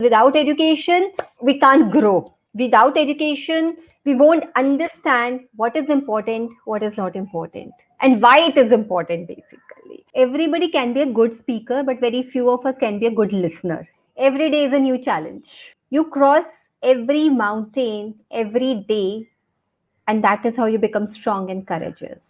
Without education, we can't grow. Without education, we won't understand what is important, what is not important, and why it is important, basically. Everybody can be a good speaker, but very few of us can be a good listener. Every day is a new challenge. You cross every mountain every day, and that is how you become strong and courageous.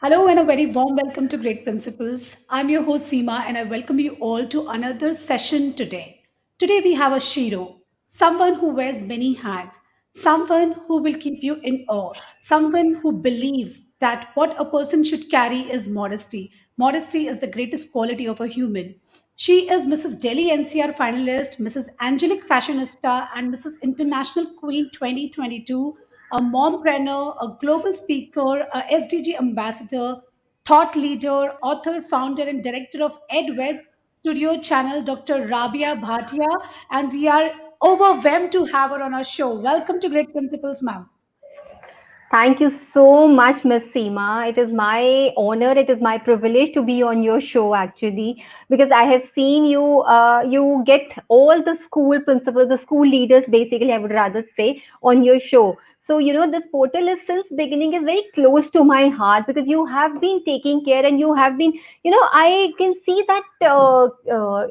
Hello and a very warm welcome to Great Principles. I'm your host Seema and I welcome you all to another session today. Today we have a Shero, someone who wears many hats, someone who will keep you in awe, someone who believes that what a person should carry is modesty. Modesty is the greatest quality of a human. She is Mrs. Delhi NCR finalist, Mrs. Angelic Fashionista, and Mrs. International Queen 2022, a mompreneur, a global speaker, a SDG ambassador, thought leader, author, founder, and director of WebStudio channel, Dr. Rabiaah Bhatia. And we are overwhelmed to have her on our show. Welcome to Great Principles, ma'am. Thank you so much, Miss Seema. It is my honor, it is my privilege to be on your show, actually, because I have seen you. You get all the school principals, the school leaders, basically, I would rather say, on your show. So, this portal is since beginning is very close to my heart because you have been taking care and you have been, I can see that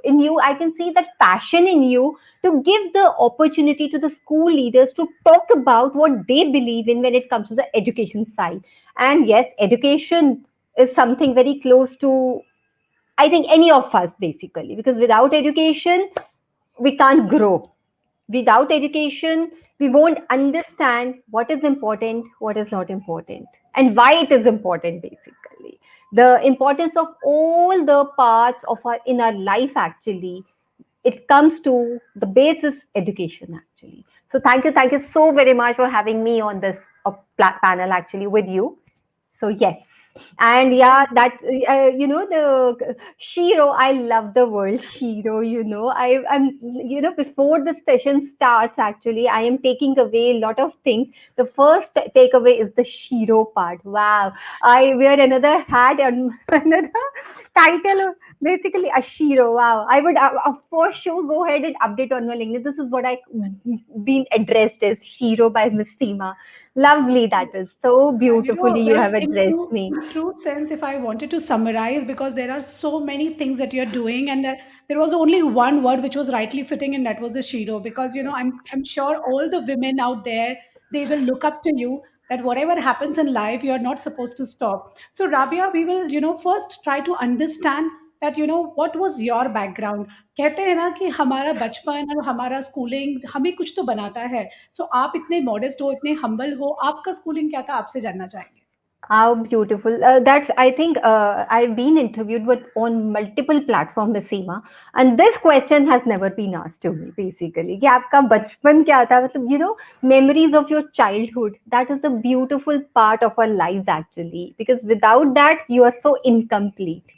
in you. I can see that passion in you to give the opportunity to the school leaders to talk about what they believe in when it comes to the education side. And yes, education is something very close to, I think, any of us, basically, because without education, we can't grow. Without education, we won't understand what is important, what is not important, and why it is important, basically. The importance of all the parts of our in our life, actually, it comes to the basis education, actually. So thank you so very much for having me on this panel, actually, with you. So yes, and yeah, that the Shero. I love the word Shero. I'm before the session starts. Actually, I am taking away a lot of things. The first takeaway is the Shero part. Wow, I wear another hat and another title. Basically, a Shero. Wow, I would for sure go ahead and update on my LinkedIn. This is what I been addressed as Shero by Miss Seema. Lovely, that is so And beautifully you well, have addressed me. in true sense, if I wanted to summarize, because there are so many things that you're doing, and there was only one word which was rightly fitting, and that was a Shiro. Because I'm sure all the women out there, they will look up to you. That whatever happens in life, you are not supposed to stop. So, Rabia, we will first try to understand that what was your background. कहते हैं ना कि हमारा बचपन और हमारा schooling हमें कुछ तो बनाता है. सो आप इतने मॉडेस्ट हो, इतने हम्बल हो, आपका स्कूलिंग क्या था? आपसे जानना चाहेंगे। How beautiful. That's, I think, I've been interviewed with on multiple platforms, Miss Seema, and this question has never been asked to me, basically. कि आपका बचपन क्या था? मतलब, memories of your childhood. That is the beautiful part of our lives, actually, because without that, you are so incomplete.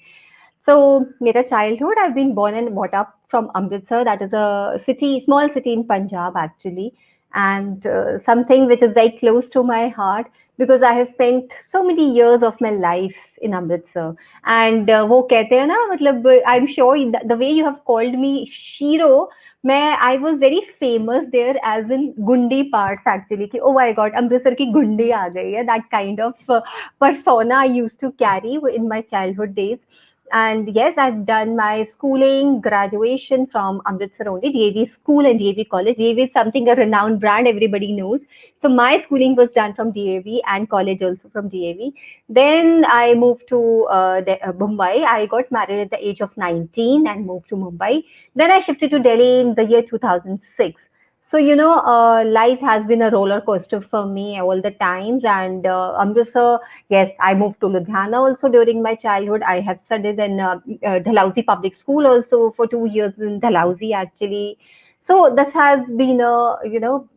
So, mera childhood, I've been born and brought up from Amritsar. That is a city, small city in Punjab, actually, and something which is very close to my heart because I have spent so many years of my life in Amritsar. And वो कहते हैं ना, मतलब I'm sure the way you have called me Shiro, I was very famous there as in Gundi parts, actually. कि oh my God, Amritsar की गुंडी आ गई है. That kind of persona I used to carry in my childhood days. And yes, I've done my schooling, graduation from Amritsar only, DAV school and DAV college. DAV is something, a renowned brand, everybody knows. So my schooling was done from DAV and college also from DAV. Then I moved to Mumbai. I got married at the age of 19 and moved to Mumbai. Then I shifted to Delhi in the year 2006. So, life has been a roller coaster for me all the times. And Amritsar, yes, I moved to Ludhiana also during my childhood. I have studied in Dalhousie Public School also for 2 years in Dalhousie, actually. So this has been a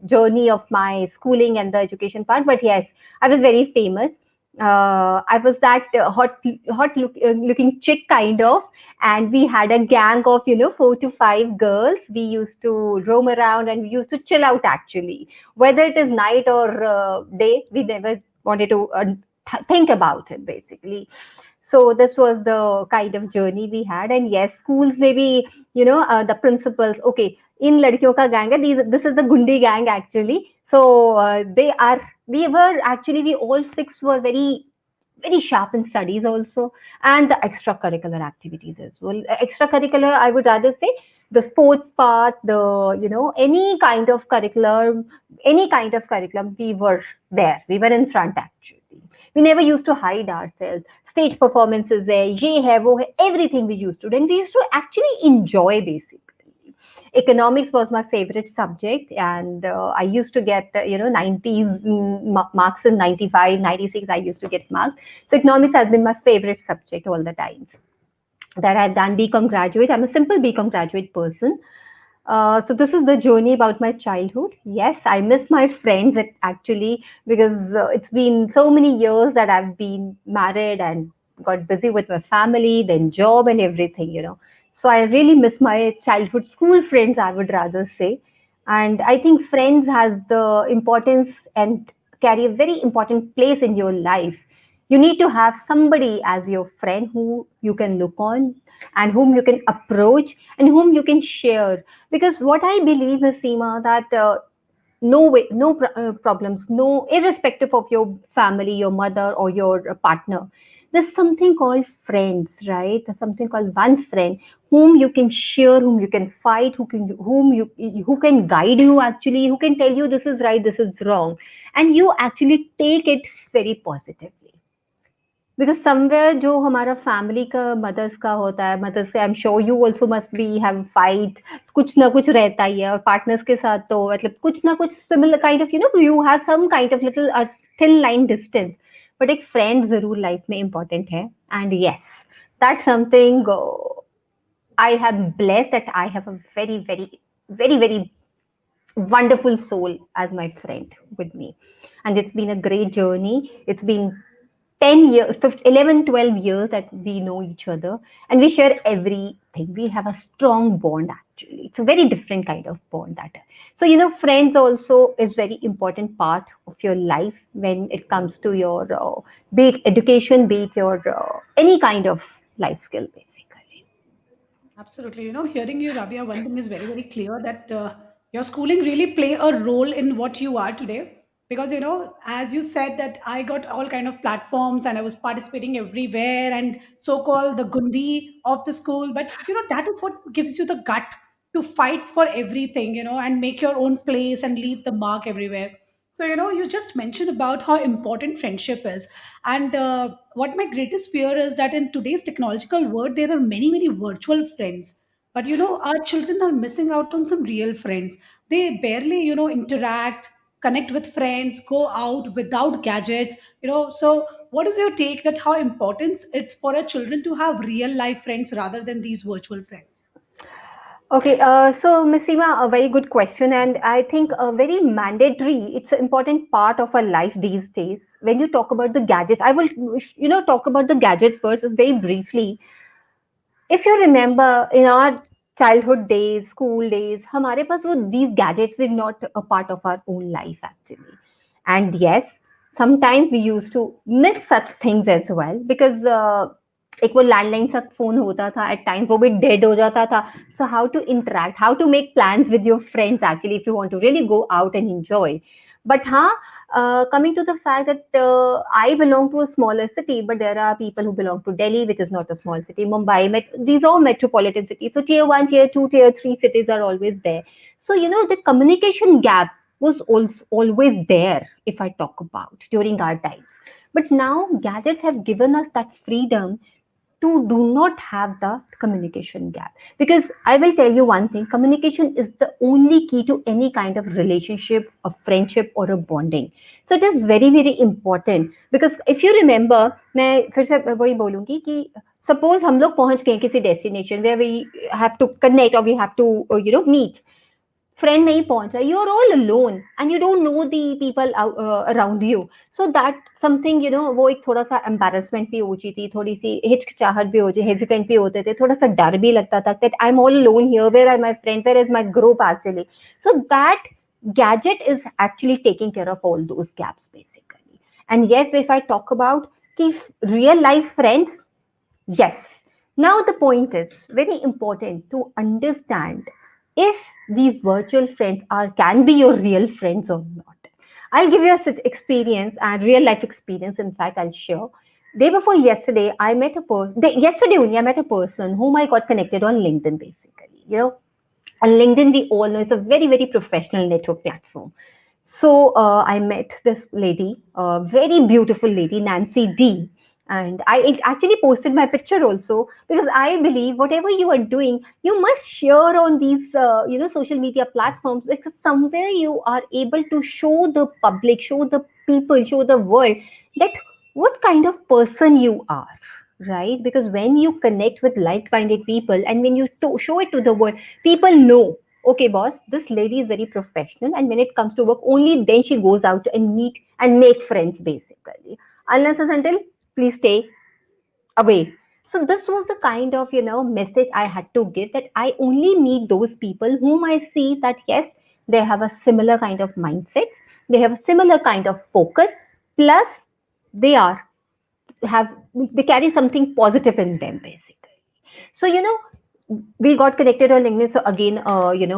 journey of my schooling and the education part. But yes, I was very famous. I was that looking chick, kind of, and we had a gang of 4 to 5 girls. We used to roam around and we used to chill out, actually, whether it is night or day. We never wanted to think about it basically. So this was the kind of journey we had. And yes, schools maybe, the principals, okay, in ladkiyon ka gang hai, this is the gundi gang actually. So they are we were actually we all six were very sharp in studies also, and the extracurricular activities as well. Extracurricular, I would rather say the sports part, the any kind of curriculum, we were there, we were in front actually. We never used to hide ourselves. Stage performances hai, ye hai, wo hai, everything we used to do, and we used to actually enjoy basically. Economics was my favorite subject, and I used to get 90s marks in 95, 96. I used to get marks. So economics has been my favorite subject all the times. That I've done BCom graduate. I'm a simple BCom graduate person. So this is the journey about my childhood. Yes, I miss my friends actually, because it's been so many years that I've been married and got busy with my family, then job and everything. So I really miss my childhood school friends, I would rather say. And I think friends has the importance and carry a very important place in your life. You need to have somebody as your friend who you can look on, and whom you can approach, and whom you can share. Because what I believe is, Seema, that no way, no problems, no, irrespective of your family, your mother or your partner, there's something called friends, right? There's something called one friend whom you can share, whom you can fight, who can guide you actually, who can tell you this is right, this is wrong, and you actually take it very positively. Because somewhere जो हमारा family का mother's का होता है, mother's से I am sure you also must be have fight, कुछ ना कुछ रहता ही है, और पार्टनर्स के साथ तो मतलब कुछ ना कुछ similar kind of you have some kind of little thin line distance, but एक फ्रेंड ज़रूर लाइफ में इम्पोर्टेंट है। And yes, that's something I have blessed that I have a very, very, very, very wonderful soul as my friend with me. And it's been a great journey. It's been 10 years, 15, 11, 12 years that we know each other, and we share everything. We have a strong bond actually. It's a very different kind of bond that. So, friends also is very important part of your life when it comes to your, be it education, be it your, any kind of life skill basically. Absolutely. Hearing you, Rabia, one thing is very, very clear that your schooling really play a role in what you are today. Because, as you said that I got all kind of platforms and I was participating everywhere and so-called the gundi of the school. But, that is what gives you the gut to fight for everything, and make your own place and leave the mark everywhere. So, you just mentioned about how important friendship is. And what my greatest fear is that in today's technological world, there are many, many virtual friends. But, our children are missing out on some real friends. They barely, interact, connect with friends, go out without gadgets, So, what is your take that how important it's for our children to have real life friends rather than these virtual friends? Okay, so Ms. Seema, a very good question, and I think a very mandatory. It's an important part of our life these days. When you talk about the gadgets, I will, talk about the gadgets first, very briefly. If you remember, in our childhood days, school days, हमारे पास वो these gadgets were not a part of our own life actually. And yes, sometimes we used to miss such things as well, because एक वो landline सा phone होता था, eight times वो भी dead हो जाता था. So how to interact, how to make plans with your friends actually if you want to really go out and enjoy. But coming to the fact that I belong to a smaller city, but there are people who belong to Delhi, which is not a small city, Mumbai, these are metropolitan cities. So tier one, tier two, tier three cities are always there. So, the communication gap was also always there, if I talk about during our times. But now gadgets have given us that freedom to do not have the communication gap. Because I will tell you one thing, communication is the only key to any kind of relationship, a friendship or a bonding. So it is very, very important. Because if you remember, मैं फिर से वही बोलूंगी कि suppose हम लोग पहुंच गए किसी destination where we have to connect, or we have to meet. Friend नहीं पहुंचा, you are all alone and you don't know the people around you. So that something, वो एक थोड़ा सा एम्बेरसमेंट भी होती थी, थोड़ी सी हिचकिचाहट भी होती, हेजिटेंट भी होते थे, थोड़ा सा डर भी लगता था that I am all alone here, where are my friend, where is my group actually. So that gadget is actually taking care of all those gaps basically. And yes, if I talk about real life friends, yes. Now the point is very important to understand if these virtual friends are can be your real friends or not. I'll give you a experience and real life experience. In fact, I'll share. Day before yesterday, I met a person. Yesterday only, I met a person whom I got connected on LinkedIn. Basically, on LinkedIn, we all know it's a very, very professional network platform. So I met this lady, a very beautiful lady, Nancy D. And I actually posted my picture also because I believe whatever you are doing, you must share on these, social media platforms because somewhere you are able to show the public, show the people, show the world that what kind of person you are, right? Because when you connect with like-minded people and when you show it to the world, people know, okay, boss, this lady is very professional, and when it comes to work, only then she goes out and meet and make friends, basically. Unless and until, please stay away. So this was the kind of message I had to give, that I only meet those people whom I see that yes, they have a similar kind of mindsets, they have a similar kind of focus, plus they are have they carry something positive in them, basically. So we got connected on LinkedIn. So again,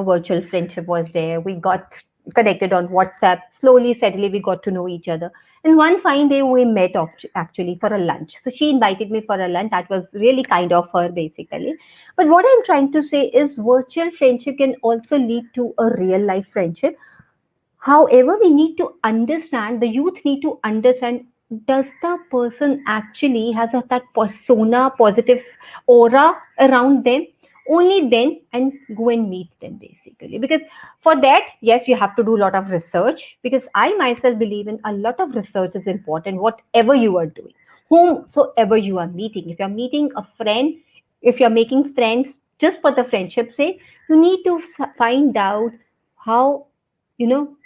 virtual friendship was there. We got connected on WhatsApp. Slowly, steadily, we got to know each other. And one fine day, we met actually for a lunch. So she invited me for a lunch. That was really kind of her, basically. But what I'm trying to say is, virtual friendship can also lead to a real life friendship. However, we need to understand, the youth need to understand, does the person actually has that persona, positive aura around them? Only then and go and meet them, basically. Because for that, yes, you have to do a lot of research. Because I myself believe in a lot of research is important, whatever you are doing, whomsoever you are meeting. If you're meeting a friend, if you're making friends just for the friendship's sake, you need to find out how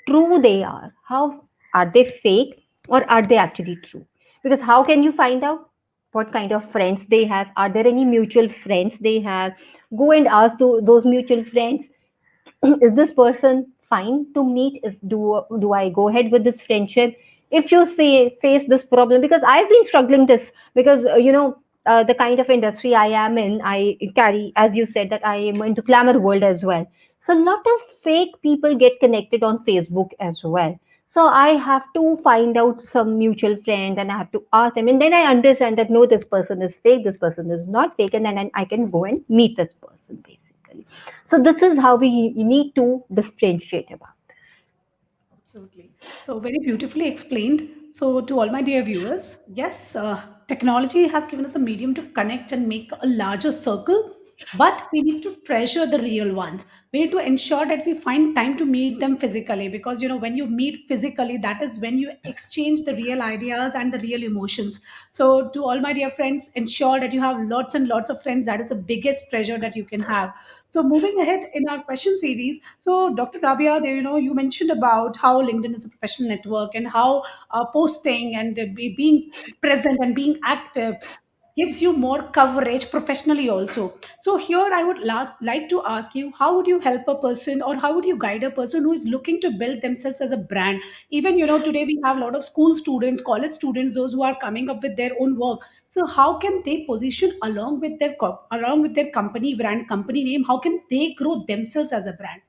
true they are. How are they fake, or are they actually true? Because how can you find out what kind of friends they have? Are there any mutual friends they have? Go and ask those mutual friends, is this person fine to meet? Do I go ahead with this friendship? If you face this problem, because I've been struggling this, because the kind of industry I am in, I carry, as you said, that I am into glamour world as well. So a lot of fake people get connected on Facebook as well. So I have to find out some mutual friends, and I have to ask them, and then I understand that no, this person is fake, this person is not fake, and then I can go and meet this person, basically. So this is how we need to differentiate about this. Absolutely. So, very beautifully explained. So, to all my dear viewers, yes, technology has given us a medium to connect and make a larger circle, but we need to treasure the real ones. We need to ensure that we find time to meet them physically, because when you meet physically, that is when you exchange the real ideas and the real emotions. So, to all my dear friends, ensure that you have lots and lots of friends. That is the biggest treasure that you can have. So moving ahead in our question series, so Dr. Rabia, there you mentioned about how LinkedIn is a professional network and how posting and being present and being active gives you more coverage professionally also. So here I would like to ask you, how would you help a person, or how would you guide a person who is looking to build themselves as a brand? Even today we have a lot of school students, college students, those who are coming up with their own work. So how can they position along with their along with their company brand, company name? How can they grow themselves as a brand?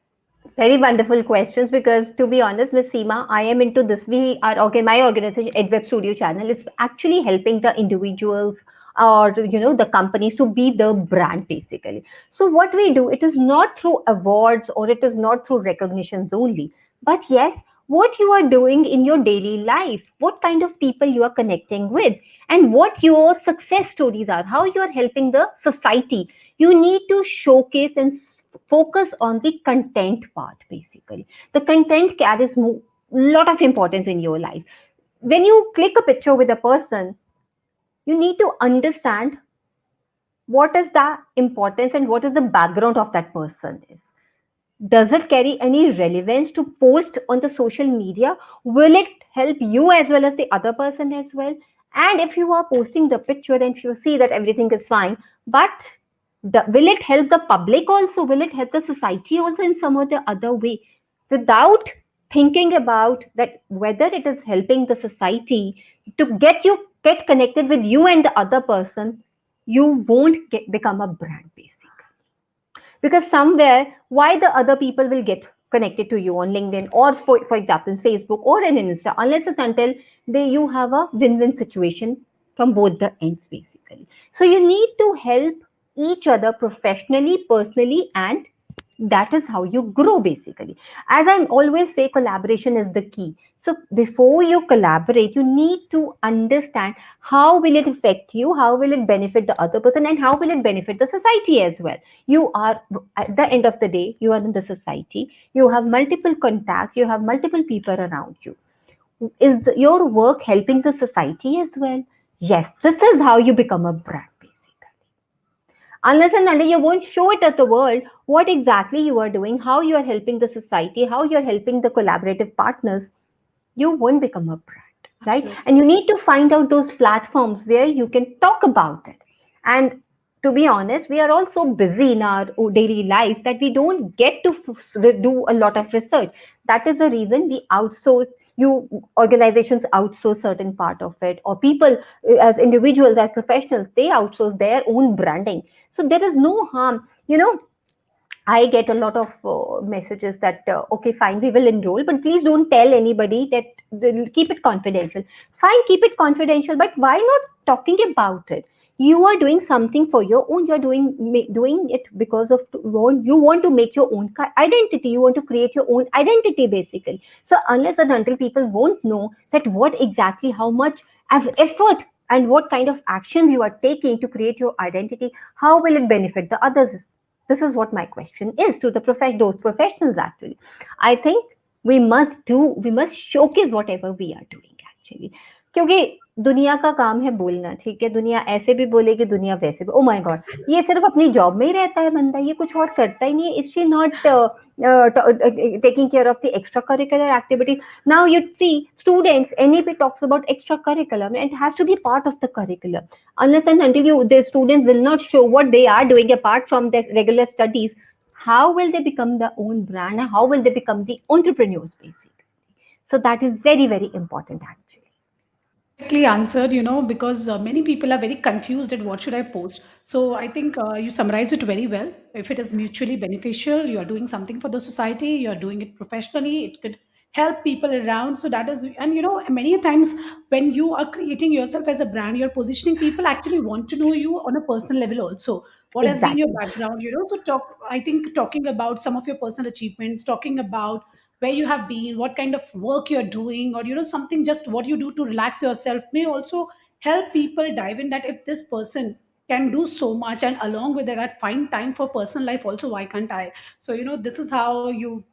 Very wonderful questions, because to be honest, Miss Seema, I am into this. We are okay. My organization, WebStudio channel, is actually helping the individuals, or the companies, to be the brand, basically. So what we do, it is not through awards, or it is not through recognitions only, but yes, what you are doing in your daily life, what kind of people you are connecting with, and what your success stories are, how you are helping the society. You need to showcase and focus on the content part, basically. The content carries a lot of importance in your life. When you click a picture with a person, you need to understand what is the importance and what is the background of that person is. Does it carry any relevance to post on the social media? Will it help you as well as the other person as well? And if you are posting the picture and if you see that everything is fine, but will it help the public also? Will it help the society also in some or the other way? Without thinking about that whether it is helping the society to get connected with you and the other person, you won't become a brand basically. Because somewhere, why the other people will get connected to you on LinkedIn or for example Facebook or an Insta, unless it's until you have a win-win situation from both the ends basically. So you need to help each other professionally, personally, and that is how you grow basically. As I always say, collaboration is the key. So before you collaborate, you need to understand how will it affect you, how will it benefit the other person, and how will it benefit the society as well. You are, at the end of the day, you are in the society, you have multiple contacts, you have multiple people around you. Is your work helping the society as well? Yes, this is how you become a brand basically. Unless and until you won't show it at the world what exactly you are doing, how you are helping the society, how you are helping the collaborative partners, you won't become a brand, right? Absolutely. And you need to find out those platforms where you can talk about it. And to be honest, we are all so busy in our daily lives that we don't get to do a lot of research. That is the reason we outsource. You organizations outsource certain part of it, or people as individuals, as professionals, they outsource their own branding. So there is no harm. I get a lot of messages that, okay, fine, we will enroll, but please don't tell anybody that, keep it confidential. Fine, keep it confidential, but why not talking about it? You are doing something for your own. You're doing it because of you want to make your own identity. You want to create your own identity, basically. So unless and until people won't know that what exactly, how much as effort and what kind of actions you are taking to create your identity, how will it benefit the others? This is what my question is to the those professionals actually. I think we must showcase whatever we are doing actually. क्योंकि दुनिया का काम है बोलना, ठीक है? दुनिया ऐसे भी बोलेगी, दुनिया वैसे भी। Oh my God! ये सिर्फ अपनी जॉब में ही रहता है बंदा, ये कुछ और करता ही नहीं है। Is she not taking care of the extracurricular activities? Now you see, students, NEP talks about extracurriculum, and it has to be part of the curriculum. Unless and until the students will not show what they are doing apart from their regular studies, how will they become their own brand, and how will they become the entrepreneurs basically? So that is very, very important actually. Perfectly answered, because many people are very confused at what should I post. So I think you summarized it very well. If it is mutually beneficial, you are doing something for the society, you are doing it professionally, it could help people around. So that is, and many a times when you are creating yourself as a brand, you're positioning, people actually want to know you on a personal level also. What has been your Exactly. background? So I think talking about some of your personal achievements, talking about where you have been, what kind of work you're doing, or something just what you do to relax yourself may also help people dive in that if this person can do so much and along with that find time for personal life also, why can't I? So this is how you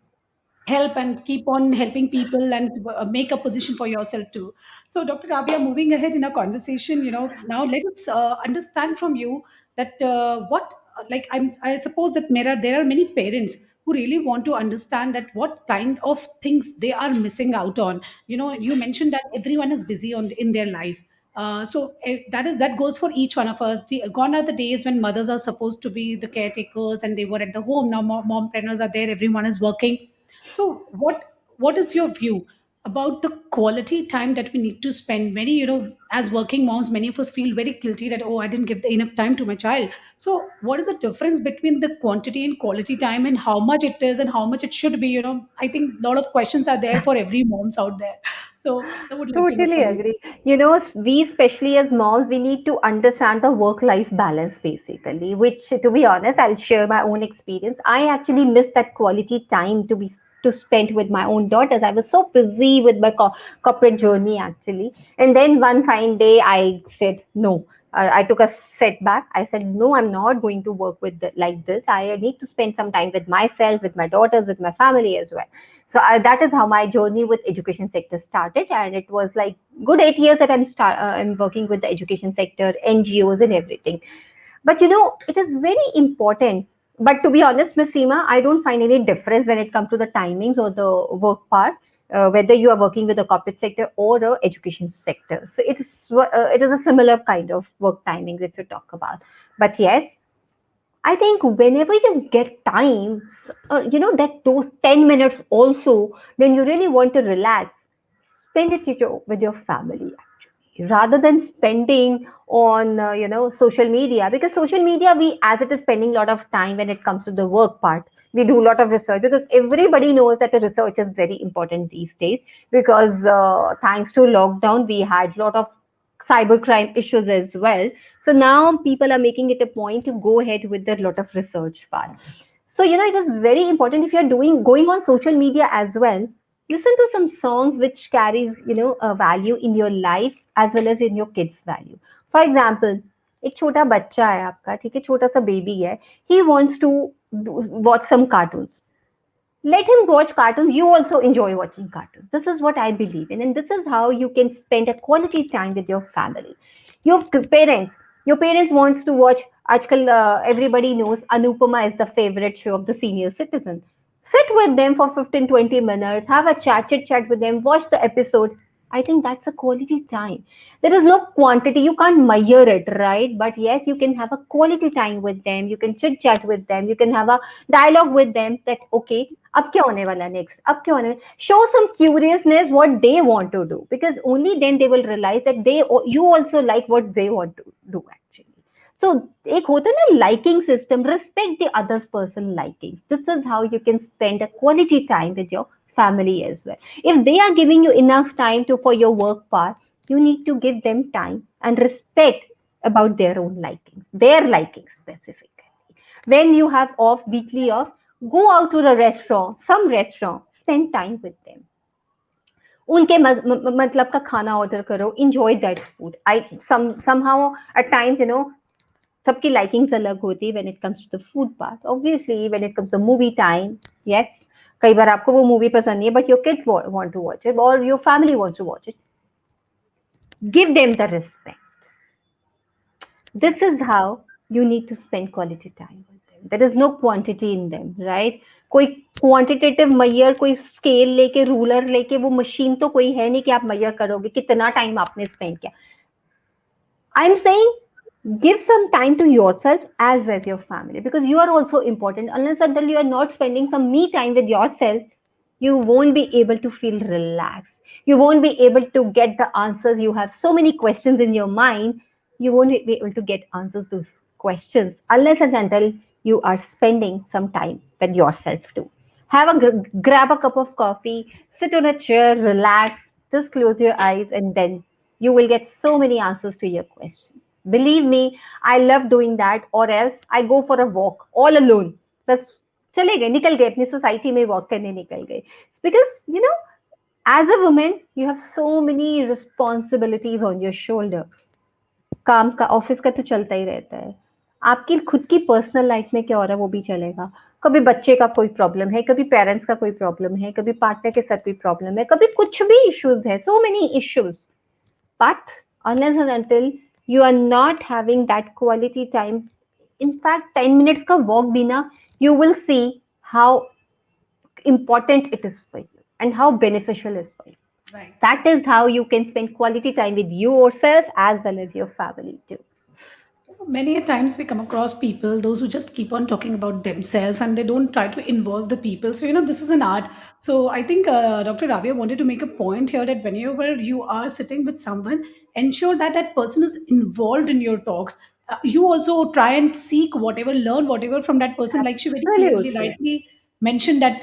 help and keep on helping people and make a position for yourself too. So, Dr. Rabia, moving ahead in our conversation, now let us understand from you that I suppose that there are many parents who really want to understand that what kind of things they are missing out on. You mentioned that everyone is busy in their life. That goes for each one of us. Gone are the days when mothers are supposed to be the caretakers and they were at the home. Now mompreneurs are there. Everyone is working. So what is your view about the quality time that we need to spend? Many, as working moms, many of us feel very guilty that, oh, I didn't give enough time to my child. So what is the difference between the quantity and quality time and how much it is and how much it should be? I think a lot of questions are there for every moms out there. So I would like to know Totally from you. agree. We, especially as moms, we need to understand the work life balance basically, which, to be honest, I'll share my own experience. I actually missed that quality time to spend with my own daughters. I was so busy with my corporate journey actually. And then one fine day, I said, no. I took a setback. I said, no, I'm not going to work with like this. I need to spend some time with myself, with my daughters, with my family as well. So that is how my journey with education sector started, and it was like good 8 years that I'm working with the education sector, NGOs, and everything. But it is very important. But to be honest, Miss Seema, I don't find any difference when it comes to the timings or the work part. Whether you are working with the corporate sector or the education sector, so it is a similar kind of work timings if you talk about. But yes, I think whenever you get time, that those 10 minutes also, when you really want to relax, spend it with your family actually, rather than spending on, social media. Because social media, we, as it is spending a lot of time when it comes to the work part, we do a lot of research because everybody knows that the research is very important these days. Because thanks to lockdown, we had a lot of cybercrime issues as well. So now people are making it a point to go ahead with a lot of research part. So it is very important, if you're doing going on social media as well, listen to some songs which carries a value in your life as well as in your kids value. For example, एक छोटा बच्चा है आपका, ठीक है, छोटा सा baby है, he wants to watch some cartoons. Let him watch cartoons. You also enjoy watching cartoons. This is what I believe in, and this is how you can spend a quality time with your family. Your parents, your parents wants to watch. Ajkal, everybody knows Anupama is the favorite show of the senior citizen. Sit with them for 15-20 minutes, have a chit chat with them, watch the episode. I think that's a quality time. There is no quantity, you can't measure it, right? But yes, you can have a quality time with them, you can chit chat with them, you can have a dialogue with them that, okay, अब क्या होने वाला next, अब क्या होने, show some curiousness what they want to do, because only then they will realize that you also like what they want to do actually. So एक होता है ना liking system, respect the other person likings. This is how you can spend a quality time with your family as well. If they are giving you enough time to for your work part, you need to give them time and respect about their own likings, their likings specifically. When you have off, weekly off, go out to a restaurant, some restaurant, spend time with them. उनके मतलब का खाना order करो, enjoy that food. I somehow at times, सबकी likings अलग होती है when it comes to the food part. Obviously, when it comes to movie time, yes, कई बार आपको वो मूवी पसंद नहीं है, but your kids want to watch it or your family wants to watch it. Give them the respect. This is how you need to spend quality time with them. There is no quantity in them, right? कोई quantitative Maihar, कोई scale लेके, ruler लेके, वो machine तो कोई है नहीं कि आप मैयर करोगे कितना टाइम आपने स्पेंड किया. I'm saying give some time to yourself as well as your family, because you are also important. Unless until you are not spending some me time with yourself, you won't be able to feel relaxed. You won't be able to get the answers. You have so many questions in your mind. You won't be able to get answers to those questions unless and until you are spending some time with yourself too. Grab a cup of coffee, sit on a chair, relax, just close your eyes, and then you will get so many answers to your question. Believe me, I love doing that, or else I go for a walk all alone. बस चले गए, निकल गए अपनी society में walk करने निकल गए. Because as a woman, you have so many responsibilities on your shoulder. काम का, ऑफिस का तो चलता ही रहता है. आपकी खुद की पर्सनल लाइफ में क्या हो रहा है वो भी चलेगा. कभी बच्चे का कोई प्रॉब्लम है, कभी पेरेंट्स का कोई प्रॉब्लम है, कभी पार्टनर के साथ कोई प्रॉब्लम है, कभी कुछ भी इश्यूज है, so many issues. But unless and until you are not having that quality time, in fact 10 minutes ka walk bhi na, you will see how important it is for you and how beneficial it is for you. Right. That is how you can spend quality time with yourself as well as your family too. Many a times we come across people, those who just keep on talking about themselves and they don't try to involve the people. So, this is an art. So, I think Dr. Rabia wanted to make a point here that whenever you are sitting with someone, ensure that that person is involved in your talks. You also try and seek whatever, learn whatever from that person. Like she very clearly, Absolutely. rightly mentioned that,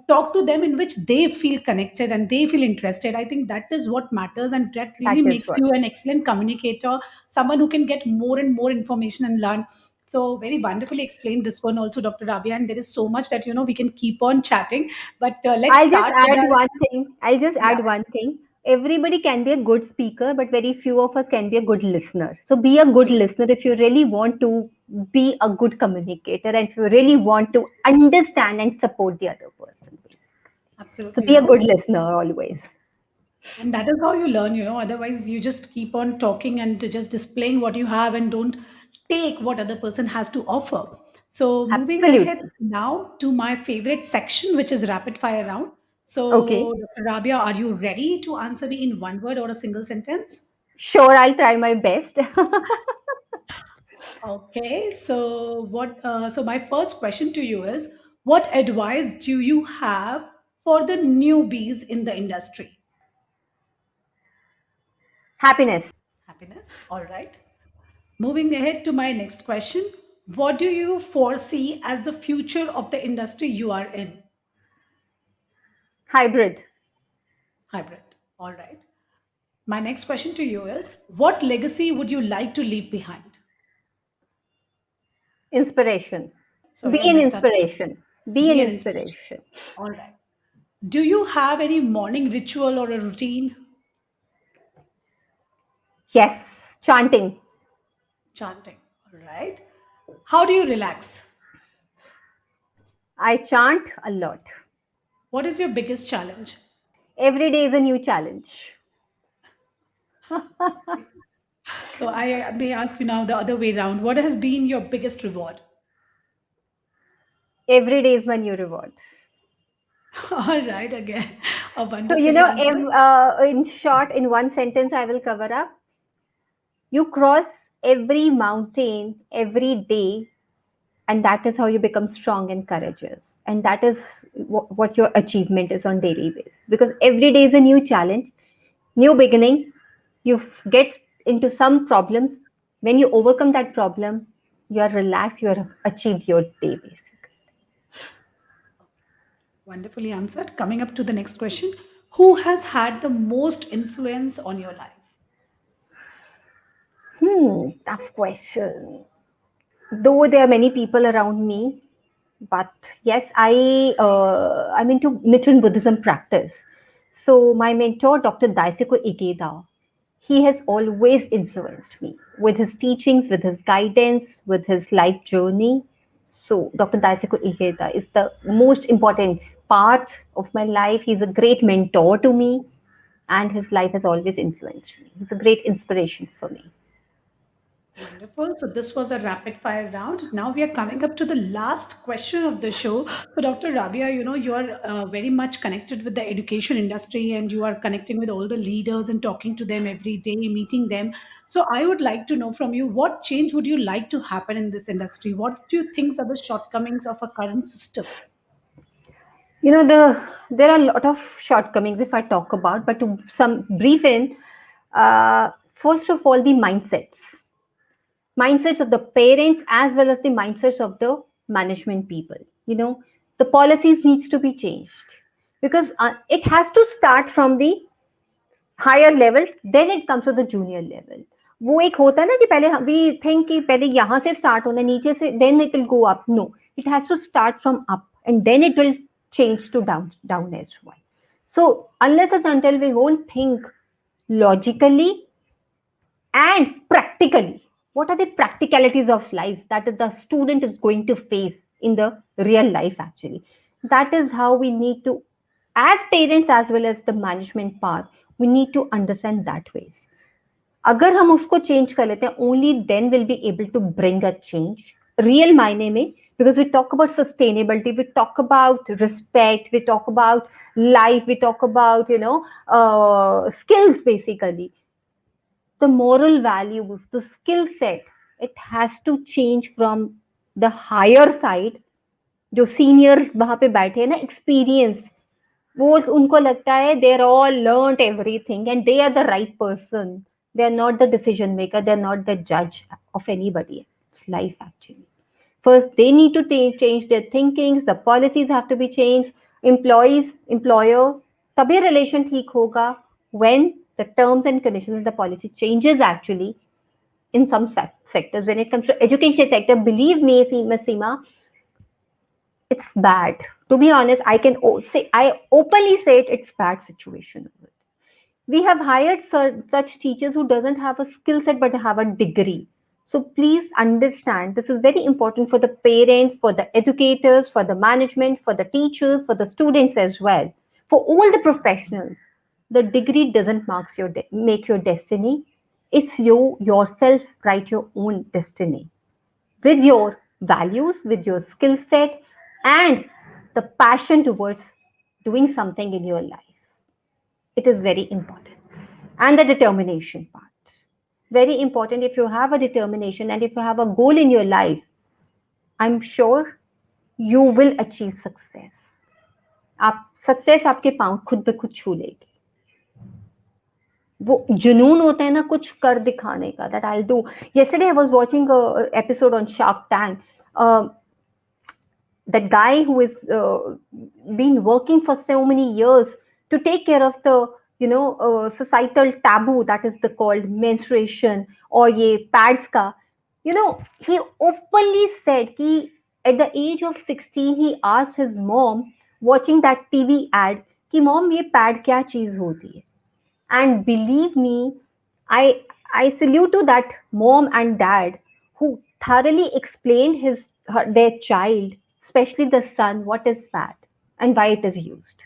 talk to them in which they feel connected and they feel interested. I think that is what matters and that That really is makes what. you an excellent communicator, someone who can get more and more information and learn. So very wonderfully explained this one also, Dr. Rabia, and there is so much that we can keep on chatting. But let's I'll just start with add our one thing. I'll just yeah. add one thing. Everybody can be a good speaker, but very few of us can be a good listener. So be a good True. listener if you really want to be a good communicator and if you really want to understand and support the other person, basically. So Absolutely, be a good listener always. and that is how you learn, otherwise you just keep on talking and just displaying what you have and don't take what other person has to offer. So moving ahead Absolutely. now to my favorite section, which is rapid fire round. Okay. So Dr. Rabia, are you ready to answer me in one word or a single sentence? Sure, I'll try my best. Okay, so what? So my first question to you is, what advice do you have for the newbies in the industry? Happiness. Happiness. All right. Moving ahead to my next question, what do you foresee as the future of the industry you are in? Hybrid. Hybrid. All right. My next question to you is, what legacy would you like to leave behind? Inspiration. Be Sorry, I an missed out. inspiration. Be an Be an inspiration. inspiration. All right. Do you have any morning ritual or a routine? Yes, chanting. Chanting. All right. How do you relax? I chant a lot. What is your biggest challenge? Every day is a new challenge. So I may ask you now the other way around. What has been your biggest reward? Every day is my new reward. All right, again, a So, wonderful answer. in short, in one sentence, I will cover up. You cross every mountain every day, and that is how you become strong and courageous. And that is what your achievement is on daily basis. Because every day is a new challenge, new beginning. You get into some problems. When you overcome that problem, you are relaxed. You have achieved your day, basically. Wonderfully answered. Coming up to the next question, who has had the most influence on your life? Tough question. Though there are many people around me, but yes, I'm into Nichiren Buddhism practice. So my mentor, Dr. Daisuke Ikeda, he has always influenced me with his teachings, with his guidance, with his life journey. So Dr. Daisuke Ikeda is the most important part of my life. He's a great mentor to me, and his life has always influenced me. He's a great inspiration for me. Wonderful. So this was a rapid fire round. Now we are coming up to the last question of the show. So Dr. Rabia, you are very much connected with the education industry and you are connecting with all the leaders and talking to them every day, meeting them. So I would like to know from you, what change would you like to happen in this industry? What do you think are the shortcomings of a current system? There are a lot of shortcomings if I talk about, but to some brief in, first of all, the mindsets of the parents as well as the mindsets of the management people. The policies needs to be changed because it has to start from the higher level then it comes to the junior level. वो एक होता है ना कि पहले we think कि पहले यहाँ से स्टार्ट होना नीचे से then it will go up. No, it has to start from up and then it will change to down as well. So unless and until we won't think logically and practically, what are the practicalities of life that the student is going to face in the real life actually, that is how we need to, as parents as well as the management part, we need to understand that ways. अगर हम उसको change कर लेते हैं only then will be able to bring a change real मायने में. Because we talk about sustainability, we talk about respect, we talk about life, we talk about skills basically, the moral values, the skill set, it has to change from the higher side. जो senior वहां पे बैठे हैं ना experience, वो उनको लगता है they are all learn everything and they are the right person. They are not the decision maker, they are not the judge of anybody. It's life actually. First they need to change their thinkings, the policies have to be changed. Employees, employer, तभी relation ठीक होगा when the terms and conditions of the policy changes actually. In some sectors, when it comes to education sector, believe me, Seema, it's bad. To be honest, I openly say it's bad situation. We have hired such teachers who doesn't have a skill set but have a degree. So please understand, this is very important for the parents, for the educators, for the management, for the teachers, for the students as well, for all the professionals. The degree doesn't make your destiny. It's you yourself write your own destiny with your values, with your skill set, and the passion towards doing something in your life. It is very important. And the determination part. very important. If you have a determination and if you have a goal in your life, I'm sure you will achieve success. आप success आपके पाँव खुद ब खुद छू लेगी. वो जुनून होता है ना कुछ कर दिखाने का, that I'll do. Yesterday I was watching a episode on Shark Tank. That guy who is been working for so many years to take care of the societal taboo that is the called menstruation or ye pads ka, he openly said he at the age of 16 he asked his mom watching that TV ad कि mom ये pad क्या चीज होती है. And believe me, I salute to that mom and dad who thoroughly explained their child, especially the son, what is bad and why it is used.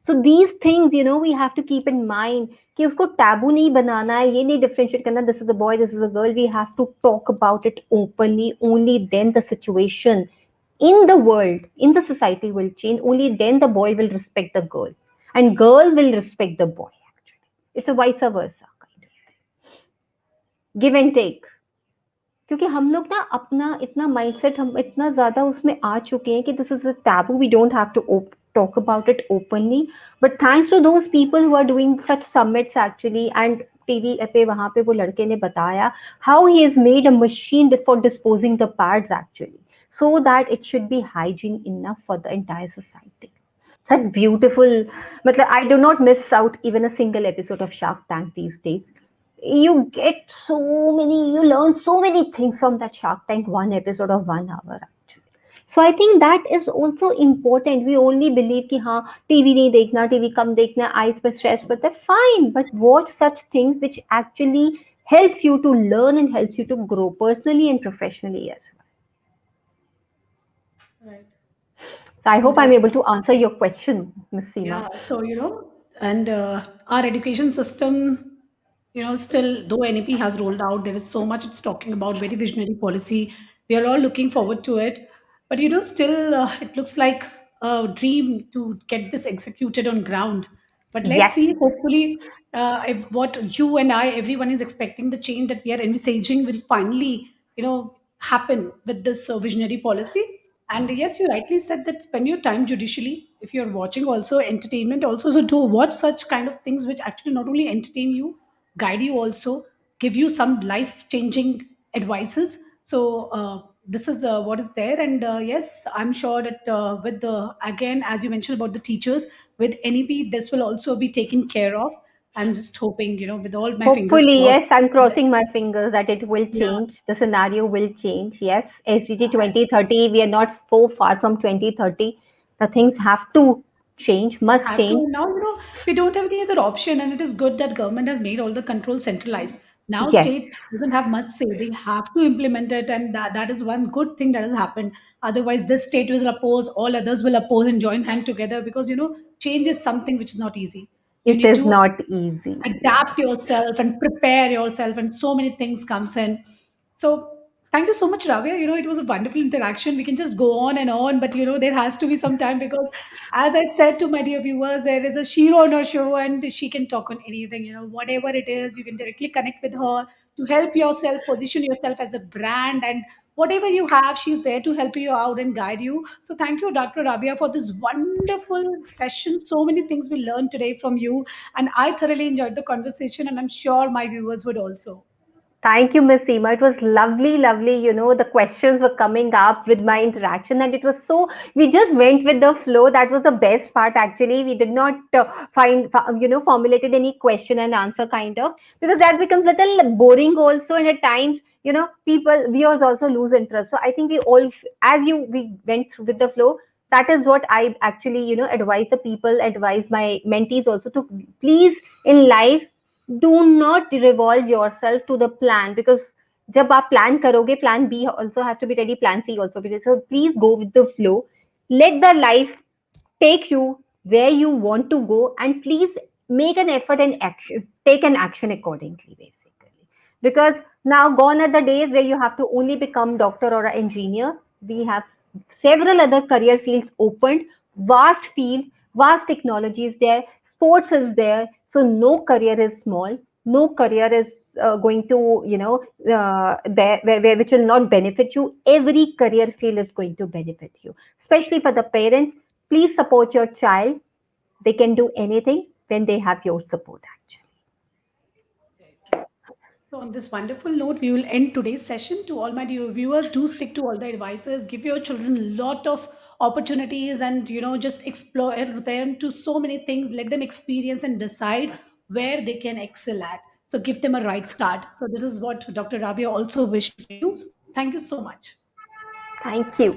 So these things, we have to keep in mind कि उसको taboo नहीं बनाना है, ये नहीं differentiate करना, this is a boy, this is a girl. We have to talk about it openly. Only then the situation in the world, in the society will change. Only then the boy will respect the girl and girl will respect the boy. It's a vice versa kind of give and take. क्योंकि हम लोग ना अपना इतना mindset हम इतना ज्यादा उसमें आ चुके हैं कि this is a taboo, we don't have to talk about it openly. But thanks to those people who are doing such summits actually, and TV पे वहाँ पे वो लड़के ने बताया how he has made a machine for disposing the pads actually, so that it should be hygiene enough for the entire society. Such beautiful, matlab, I do not miss out even a single episode of Shark Tank these days. You get so many, you learn so many things from that Shark Tank one episode of 1 hour actually. So I think that is also important. We only believe कि हाँ TV नहीं देखना, TV कम देखना, eyes पर stress पड़ता है, fine, but watch such things which actually helps you to learn and helps you to grow personally and professionally as well. Right. So I hope And I'm able to answer your question, Ms. Seema. yeah, so and our education system, still though NEP has rolled out, there is so much it's talking about, very visionary policy. We are all looking forward to it, but still it looks like a dream to get this executed on ground. But let's see. Yes. Hopefully, if what you and I, everyone is expecting, the change that we are envisaging will finally, happen with this visionary policy. And yes, you rightly said that spend your time judicially. If you're watching also entertainment also, so do watch such kind of things which actually not only entertain you, guide you also, give you some life changing advices. So this is what is there. And yes, I'm sure that with the, again, as you mentioned about the teachers, with NEP, this will also be taken care of. I'm just hoping, with all my fingers Hopefully, crossed. yes, I'm crossing Yes. my fingers that it will Yeah. change. The scenario will change. Yes, SDG 2030, we are not so far from 2030. The things have to change, must Have to change. now, we don't have any other option, and it is good that government has made all the controls centralized. Now state Yes, doesn't have much say, they have to implement it, and that is one good thing that has happened. Otherwise this state will oppose, all others will oppose and join hand together, because change is something which is not easy. You it need is to not easy. adapt yourself and prepare yourself, and so many things comes in. So thank you so much, Ravya. It was a wonderful interaction. We can just go on and on, but there has to be some time, because as I said to my dear viewers, there is a Shero on our show and she can talk on anything, whatever it is, you can directly connect with her to help yourself, position yourself as a brand, and whatever you have, she's there to help you out and guide you. So thank you, Dr. Rabia, for this wonderful session. So many things we learned today from you, and I thoroughly enjoyed the conversation, and I'm sure my viewers would also. Thank you, Miss Seema. It was lovely, lovely. The questions were coming up with my interaction, and it was so. We just went with the flow. That was the best part, actually. We did not formulated any question and answer kind of, because that becomes little boring also, and at times, people viewers also lose interest. So I think we all, as we went through with the flow. That is what I actually, advise the people, advise my mentees also to please in life do not revolve yourself to the plan, because जब आप plan करोगे plan B also has to be ready, plan C also be ready. So please go with the flow, let the life take you where you want to go, and please make an effort and action, take an action accordingly basically, because now gone are the days where you have to only become doctor or an engineer. We have several other career fields opened, vast field, vast technology is there, sports is there, so no career is small, No career is going to, there which will not benefit you. Every career field is going to benefit you, especially for the parents. Please support your child. They can do anything when they have your support, actually. Very true. So, on this wonderful note, we will end today's session. To all my dear viewers, do stick to all the advices. Give your children a lot of opportunities, and just explore them to so many things. Let them experience and decide where they can excel at. So, give them a right start. So, this is what Dr. Rabia also wished for you. So, thank you so much. Thank you.